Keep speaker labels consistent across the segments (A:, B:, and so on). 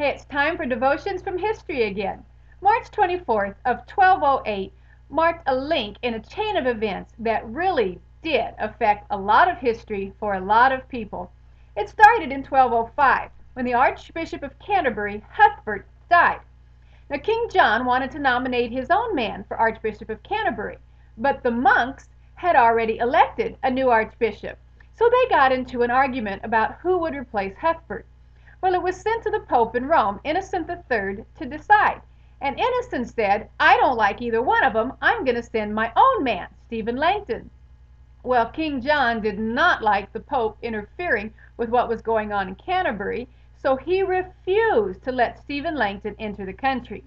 A: Hey, it's time for Devotions from History again. March 24th of 1208 marked a link in a chain of events that really did affect a lot of history for a lot of people. It started in 1205 when the Archbishop of Canterbury, Cuthbert, died. Now, King John wanted to nominate his own man for Archbishop of Canterbury, but the monks had already elected a new archbishop, so they got into an argument about who would replace Cuthbert. Well, it was sent to the Pope in Rome, Innocent III, to decide. And Innocent said, I don't like either one of them. I'm going to send my own man, Stephen Langton. Well, King John did not like the Pope interfering with what was going on in Canterbury, so he refused to let Stephen Langton enter the country.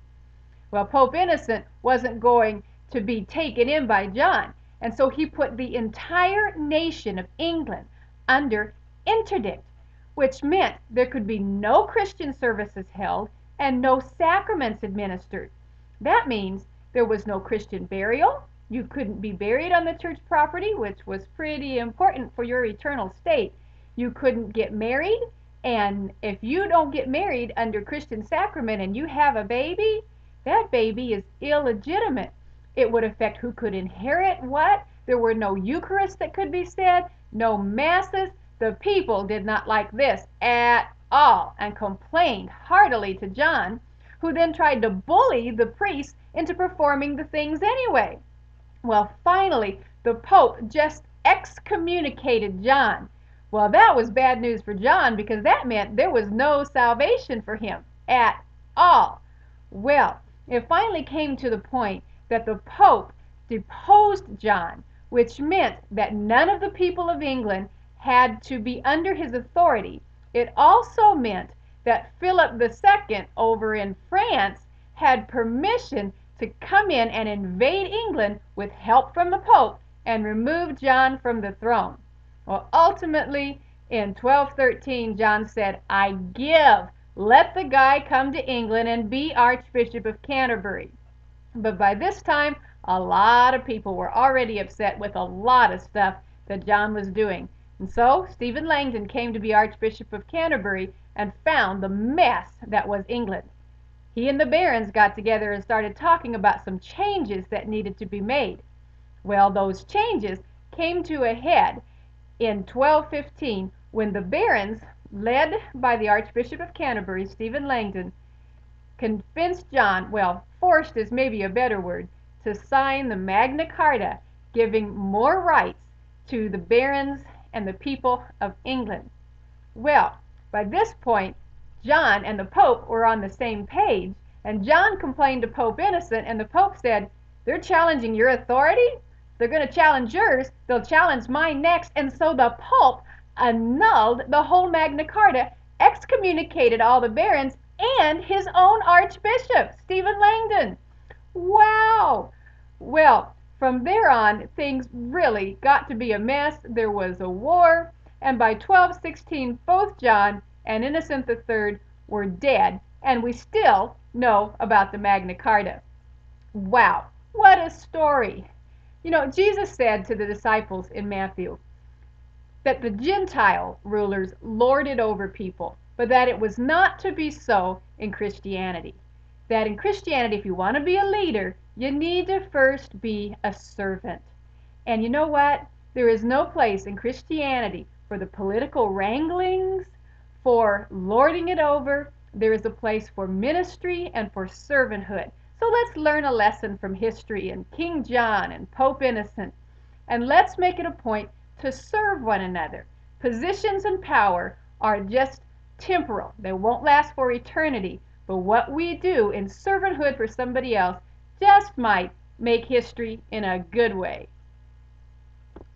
A: Well, Pope Innocent wasn't going to be taken in by John, and so he put the entire nation of England under interdict, which meant there could be no Christian services held and no sacraments administered. That means there was no Christian burial. You couldn't be buried on the church property, which was pretty important for your eternal state. You couldn't get married, and if you don't get married under Christian sacrament and you have a baby, that baby is illegitimate. It would affect who could inherit what. There were no Eucharists that could be said, no masses. The people did not like this at all and complained heartily to John, who then tried to bully the priests into performing the things anyway. Well, finally, the Pope just excommunicated John. Well, that was bad news for John because that meant there was no salvation for him at all. Well, it finally came to the point that the Pope deposed John, which meant that none of the people of England had to be under his authority. It also meant that Philip II over in France had permission to come in and invade England with help from the Pope and remove John from the throne. Well, ultimately, in 1213, John said, I give. Let the guy come to England and be Archbishop of Canterbury. But by this time, a lot of people were already upset with a lot of stuff that John was doing. And so Stephen Langton came to be Archbishop of Canterbury and found the mess that was England. He and the barons got together and started talking about some changes that needed to be made. Well, those changes came to a head in 1215 when the barons, led by the Archbishop of Canterbury, Stephen Langton, convinced John, well, forced is maybe a better word, to sign the Magna Carta, giving more rights to the barons and the people of England. Well, by this point, John and the Pope were on the same page, and John complained to Pope Innocent, and the Pope said, they're challenging your authority? They're going to challenge yours, they'll challenge mine next. And so the Pope annulled the whole Magna Carta, excommunicated all the barons, and his own Archbishop, Stephen Langton. Wow! Well, from there on, things really got to be a mess. There was a war, and by 1216, both John and Innocent III were dead, and we still know about the Magna Carta. Wow, what a story! You know, Jesus said to the disciples in Matthew that the Gentile rulers lorded over people, but that it was not to be so in Christianity. That in Christianity, if you want to be a leader, you need to first be a servant. And you know what? There is no place in Christianity for the political wranglings, for lording it over. There is a place for ministry and for servanthood. So let's learn a lesson from history and King John and Pope Innocent. And let's make it a point to serve one another. Positions and power are just temporal. They won't last for eternity. But what we do in servanthood for somebody else just might make history in a good way.